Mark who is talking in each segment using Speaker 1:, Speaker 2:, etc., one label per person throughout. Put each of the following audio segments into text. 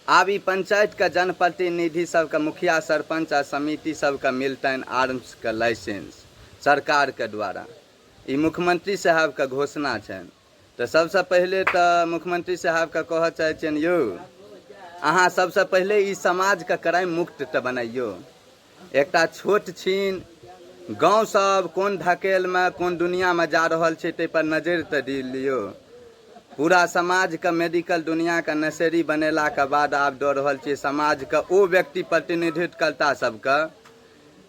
Speaker 1: आब ई पंचायत के जनप्रतिनिधि सबके मुखिया सरपंच आ समिति सबके मिलतनि आर्म्स के लाइसेंस सरकार के द्वारा। ई मुख्यमंत्री साहब के घोषणा छनि। तो सबसे पहले तो मुख्यमंत्री साहब के कह चाहे छियनि यौ अहाँ सबसे पहले ई समाज के क्राइम मुक्त तो बनाइयो। एकटा छोट छीन गाँव सब कोन धकेल में कोन दुनिया में जा रहल छै तै पर नजर तो दिलियो। पूरा समाज के मेडिकल दुनिया के नशेरी बनेला के बाद आब दऽ रहल छियै समाज के ओ व्यक्ति प्रतिनिधित्वकर्ता सबके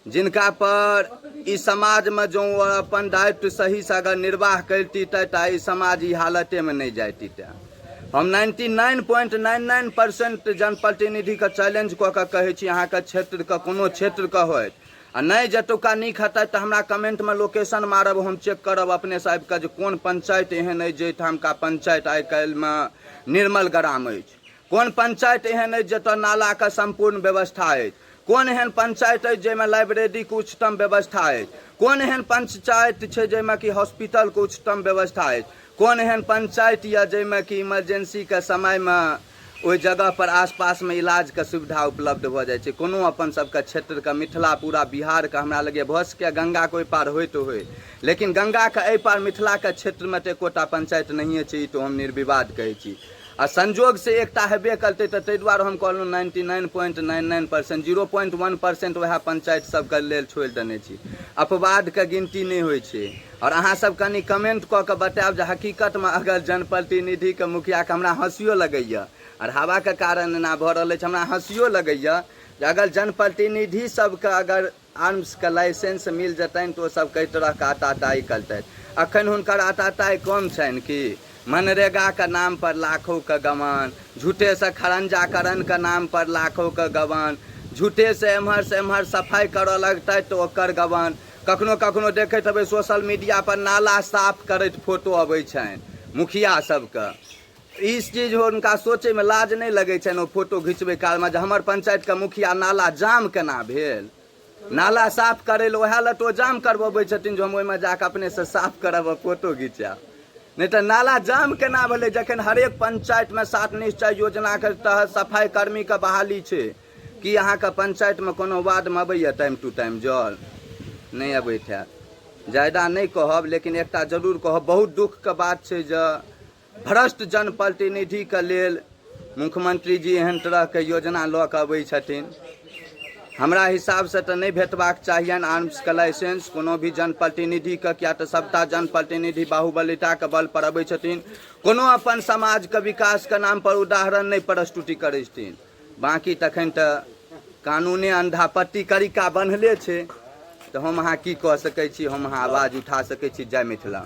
Speaker 1: जिनका पर ई समाज में जो अपन दायित्व सही से अगर निर्वाह करती ता ई समाज ई हालते में नहीं जाती। हम 99.99% जनप्रतिनिधि के चैलेंज कऽ के कहै छी अहाँ के क्षेत्र के कोनो क्षेत्र के होय आ नहीं जतुका नीक हेतै तो हमरा कमेंट में लोकेशन मारब, हम चेक करब अपने साहब के जे कोन पंचायत एहन अइ जाहिठाम का पंचायत आइ काल्हि में निर्मल ग्राम अछि, कोन पंचायत एहन अइ जतऽ नाला के संपूर्ण व्यवस्था अछि, कोन एहन पंचायत अछि जाहिमे लाइब्रेरी के उच्चतम व्यवस्था अछि, कोन एहन पंचायत छै जाहिमे कि हॉस्पिटल के उच्चतम व्यवस्था अछि, कोन एहन पंचायत या जाहिमे कि इमरजेंसी के समय में ओहि जगह पर आसपास में इलाज के सुविधा उपलब्ध हो जाए छै। कोनो अपन सबके क्षेत्र के मिथिला पूरा बिहार के हमरा लगे भऽ सकै गंगा के ओहि पार होय तो होय, लेकिन गंगा के एहि पार मिथिला के क्षेत्र में तो एकोटा पंचायत नहीं छै। तो हम निर्विवाद कहै छी आ संजोग से एकटा हेबे करते तो ताहि दुआरे हम कहलहुँ 99.99% 0.1% वह पंचायत सबके लेल छोड़ि देने छी। अपवाद के गिनती नहीं होइ छै। और अहाँ सब कनी कमेंट कऽ के बतायब जे हकीकत में अगर जनप्रतिनिधि के मुखिया के हमरा हंसियो लगैया और हवा के कारण एना भऽ रहल अछि, हमरा हंसियो लगैया जे अगर जनप्रतिनिधि सबके अगर आर्म्स के लाइसेंस मिल जेतनि तो सब कई तरह के आताताई करतै। अखन हुनकर आताताई कम छनि कि मनरेगा के नाम पर लाखों के गबन, झूठे से खरंजाकरण के नाम पर लाखों के गबन, झूठे से एम्हर सफाई करऽ लगतै तो ओकर गबन। कखनो कखनो देखैत हेबै सोशल मीडिया पर नाला साफ करैत फोटो अबै छनि मुखिया सबके। इस चीज उनका सोचे में लाज नहीं लगे छनि ओ फोटो घिंचबे काल में जे हमर पंचायत के मुखिया नाला जाम केना भेल, नाला साफ करे ले वएह लए तो जाम करबबै छथिन जो हम ओहिमे जाके अपने से साफ करब फोटो घिंचाब। नहीं तो नाला जाम केना भेलै जखन हरेक पंचायत में 7 निश्चय योजना के तहत सफाई कर्मी के बहाली छै। कि अहाँ के पंचायत में कोनो वार्ड में अबैया टाइम टू टाइम जल नहीं अबैत हैत। ज्यादा नहीं कहब लेकिन एकटा जरूर कहब बहुत दुख के बात छै जे भ्रष्ट जनप्रतिनिधि के लेल मुख्यमंत्री जी एहन तरह के योजना लऽ के अबै छथिन। हमरा हिसाब से तो नहीं भेटबाक चाहिए आर्म्स के लाइसेंस कोनो भी जनप्रतिनिधि के, क्या तो सबटा जनप्रतिनिधि बाहुबलिता के बल पर अबै छथिन, कोनो अपन समाज के विकास के नाम पर उदाहरण नहीं प्रस्तुति करै छथिन। बाकी तखन तो कानूने अंधापट्टी करिका बनले छै। तो हम अहाँ की कह सकै छी, हम अहाँ आवाज उठा सकै छी। जय मिथिला।